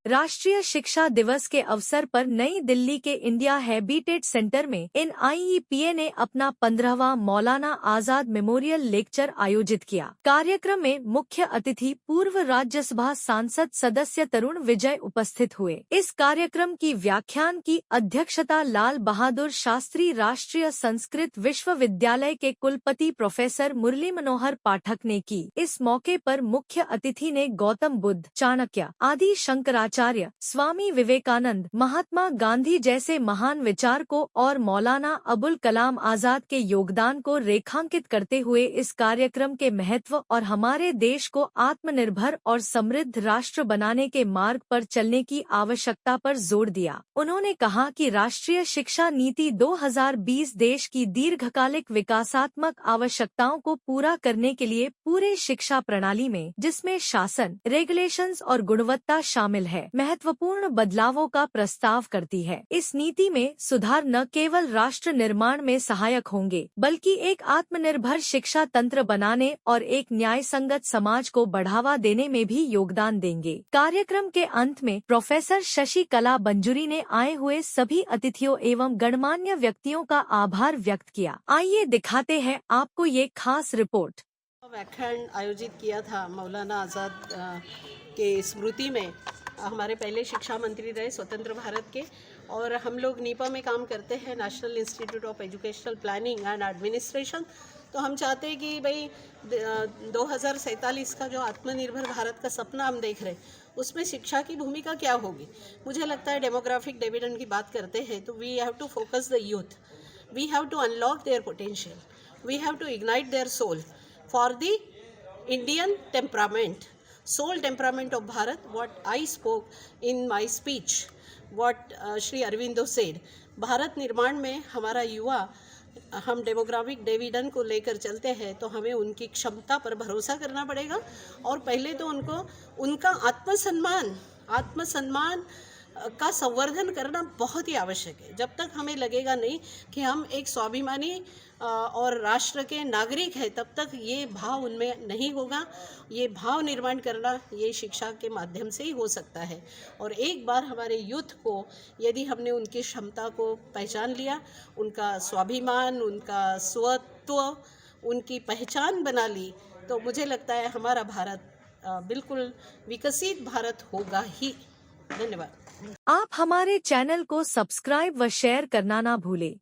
राष्ट्रीय शिक्षा दिवस के अवसर पर नई दिल्ली के इंडिया हैबिटेट सेंटर में NIEPA ने अपना 15वां मौलाना आजाद मेमोरियल लेक्चर आयोजित किया। कार्यक्रम में मुख्य अतिथि पूर्व राज्यसभा सांसद सदस्य तरुण विजय उपस्थित हुए। इस कार्यक्रम की व्याख्यान की अध्यक्षता लाल बहादुर शास्त्री राष्ट्रीय संस्कृत विश्वविद्यालय के कुलपति प्रोफेसर मुरली मनोहर पाठक ने की। इस मौके पर मुख्य अतिथि ने गौतम बुद्ध, चाणक्य, आदि शंकराचार्य, स्वामी विवेकानंद, महात्मा गांधी जैसे महान विचारकों और मौलाना अबुल कलाम आजाद के योगदान को रेखांकित करते हुए इस कार्यक्रम के महत्व और हमारे देश को आत्मनिर्भर और समृद्ध राष्ट्र बनाने के मार्ग पर चलने की आवश्यकता पर जोर दिया। उन्होंने कहा कि राष्ट्रीय शिक्षा नीति 2020 देश की दीर्घकालिक विकासात्मक आवश्यकताओं को पूरा करने के लिए पूरे शिक्षा प्रणाली में, जिसमें शासन, रेगुलेशंस और गुणवत्ता शामिल है, महत्वपूर्ण बदलावों का प्रस्ताव करती है। इस नीति में सुधार न केवल राष्ट्र निर्माण में सहायक होंगे, बल्कि एक आत्मनिर्भर शिक्षा तंत्र बनाने और एक न्यायसंगत समाज को बढ़ावा देने में भी योगदान देंगे। कार्यक्रम के अंत में प्रोफेसर शशि कला बंजुरी ने आए हुए सभी अतिथियों एवं गणमान्य व्यक्तियों का आभार व्यक्त किया। आइए दिखाते हैं आपको ये खास रिपोर्ट। व्याख्यान आयोजित किया था मौलाना आज़ाद के स्मृति में। हमारे पहले शिक्षा मंत्री रहे स्वतंत्र भारत के, और हम लोग नीपा में काम करते हैं, national institute of educational planning and administration. तो हम चाहते हैं कि भाई 2047 का जो आत्मनिर्भर भारत का सपना हम देख रहे हैं, उसमें शिक्षा की भूमिका क्या होगी। मुझे लगता है डेमोग्राफिक डिविडेंड की बात करते हैं तो we have to focus the youth, we have to unlock their potential, we have to ignite their soul for the Indian temperament, soul temperament of Bharat. What I spoke in my speech, what Shri Aurobindo said, Bharat निर्माण में हमारा युवा, हम demographic dividend को लेकर चलते हैं तो हमें उनकी क्षमता पर भरोसा करना पड़ेगा। और पहले तो उनको उनका आत्मसम्मान का संवर्धन करना बहुत ही आवश्यक है। जब तक हमें लगेगा नहीं कि हम एक स्वाभिमानी और राष्ट्र के नागरिक हैं, तब तक ये भाव उनमें नहीं होगा। ये भाव निर्माण करना ये शिक्षा के माध्यम से ही हो सकता है। और एक बार हमारे यूथ को यदि हमने उनकी क्षमता को पहचान लिया, उनका स्वाभिमान, उनका स्वत्व, उनकी पहचान बना ली, तो मुझे लगता है हमारा भारत बिल्कुल विकसित भारत होगा ही। धन्यवाद। आप हमारे चैनल को सब्सक्राइब व शेयर करना ना भूलें।